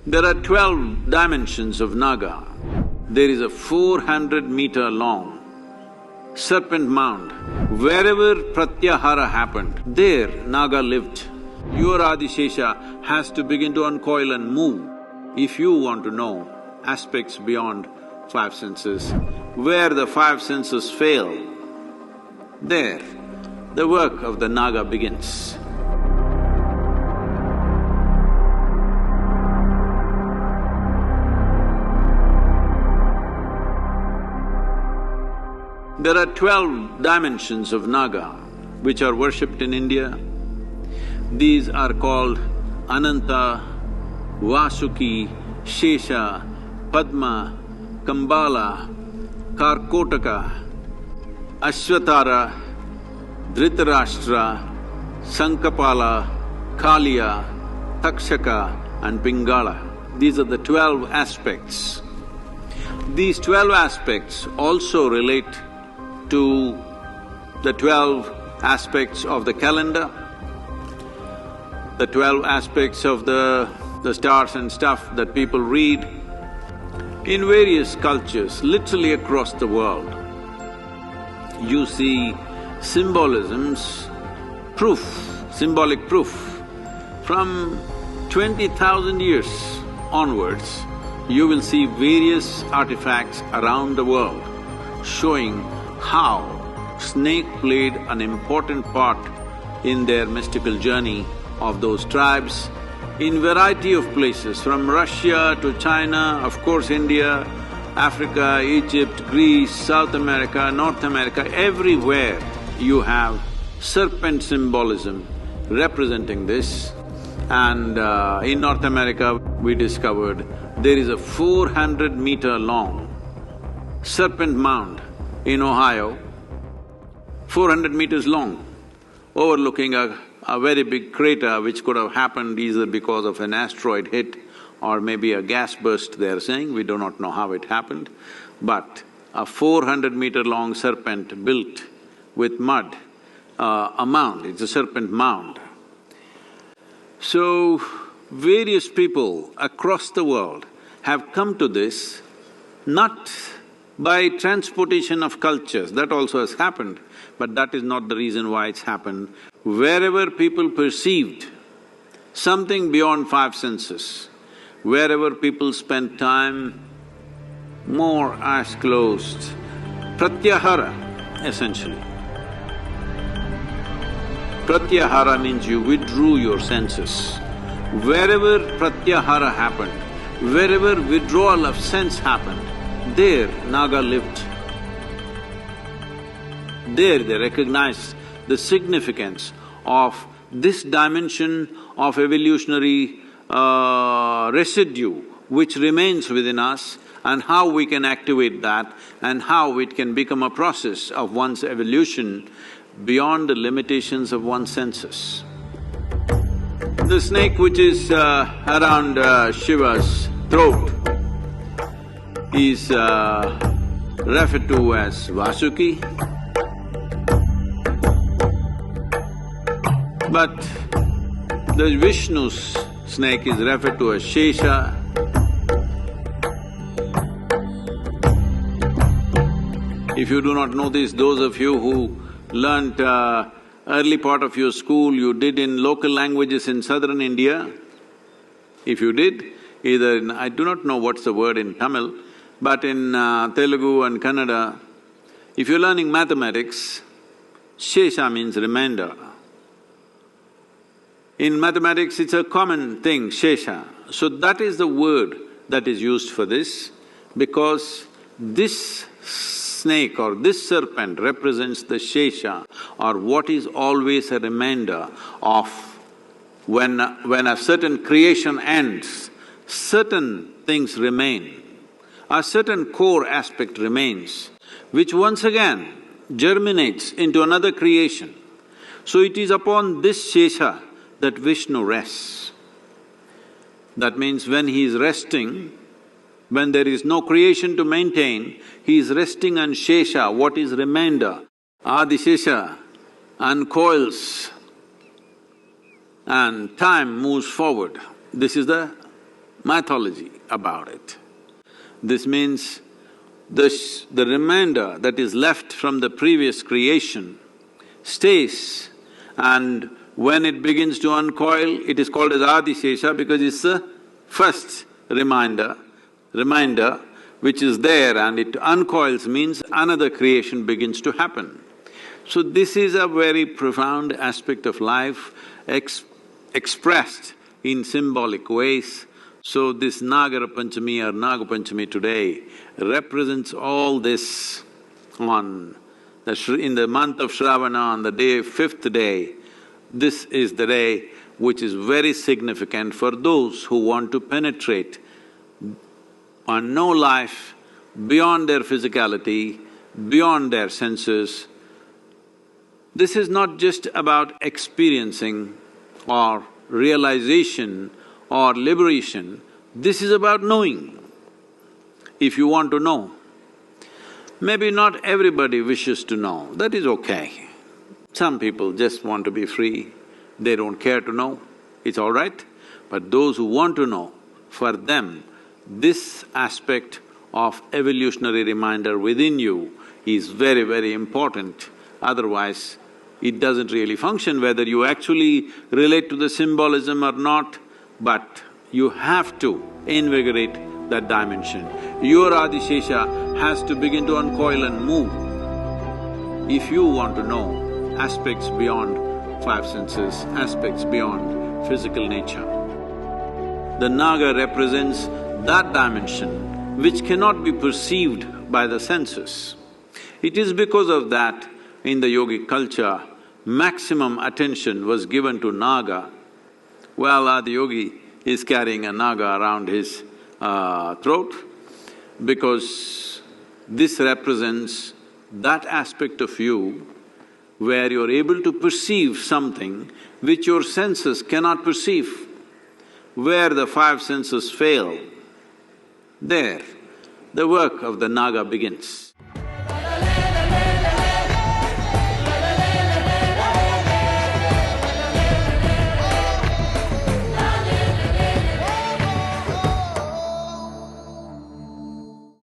There are 12 dimensions of Naga. There is a 400-meter long serpent mound. Wherever Pratyahara happened, there Naga lived. Your Adishesha has to begin to uncoil and move if you want to know aspects beyond five senses. Where the five senses fail, there the work of the Naga begins. There are 12 dimensions of Naga which are worshipped in India. These are called Ananta, Vasuki, Shesha, Padma, Kambala, Karkotaka, Ashvatara, Dhritarashtra, Sankapala, Kaliya, Takshaka and Pingala. These are the 12 aspects. These 12 aspects also relate to the 12 aspects of the calendar, the 12 aspects of the stars and stuff that people read. In various cultures, literally across the world, you see symbolisms, symbolic proof. From 20,000 years onwards, you will see various artifacts around the world showing how snake played an important part in their mystical journey of those tribes in variety of places, from Russia to China, of course India, Africa, Egypt, Greece, South America, North America, everywhere you have serpent symbolism representing this. And in North America, we discovered there is a 400-meter long serpent mound in Ohio, 400 meters long, overlooking a very big crater which could have happened either because of an asteroid hit or maybe a gas burst, they're saying. We do not know how it happened. But a 400-meter long serpent built with mud, a mound, it's a serpent mound. So, various people across the world have come to this not by transportation of cultures, that also has happened, but that is not the reason why it's happened. Wherever people perceived something beyond five senses, wherever people spent time, more eyes closed, Pratyahara essentially. Pratyahara means you withdrew your senses. Wherever Pratyahara happened, wherever withdrawal of sense happened, there Naga lived. There they recognized the significance of this dimension of evolutionary residue which remains within us and how we can activate that and how it can become a process of one's evolution beyond the limitations of one's senses. The snake which is around Shiva's throat is referred to as Vasuki, but the Vishnu's snake is referred to as Shesha. If you do not know this, those of you who learnt early part of your school, you did in local languages in southern India, if you did, either in… I do not know what's the word in Tamil, but in Telugu and Kannada, if you're learning mathematics, Shesha means remainder. In mathematics, it's a common thing, Shesha. So that is the word that is used for this, because this snake or this serpent represents the Shesha, or what is always a remainder of when a certain creation ends, certain things remain. A certain core aspect remains, which once again germinates into another creation. So it is upon this Shesha that Vishnu rests. That means when he is resting, when there is no creation to maintain, he is resting on Shesha, what is remainder. Adishesha uncoils and time moves forward. This is the mythology about it. This means the remainder that is left from the previous creation stays, and when it begins to uncoil, it is called as Adishesha because it's the first reminder which is there, and it uncoils means another creation begins to happen. So this is a very profound aspect of life expressed in symbolic ways. So this Nagara Panchami or Naga Panchami today represents all this in the month of Shravana, on the fifth day. This is the day which is very significant for those who want to penetrate and know life beyond their physicality, beyond their senses. This is not just about experiencing or realization or liberation, this is about knowing. If you want to know, maybe not everybody wishes to know, that is okay. Some people just want to be free, they don't care to know, it's all right. But those who want to know, for them, this aspect of evolutionary reminder within you is very, very important. Otherwise, it doesn't really function whether you actually relate to the symbolism or not, but you have to invigorate that dimension. Your Adishesha has to begin to uncoil and move. If you want to know aspects beyond five senses, aspects beyond physical nature, the Naga represents that dimension which cannot be perceived by the senses. It is because of that, in the yogic culture, maximum attention was given to Naga. Well, Adiyogi is carrying a Naga around his throat because this represents that aspect of you where you're able to perceive something which your senses cannot perceive. Where the five senses fail, there the work of the Naga begins.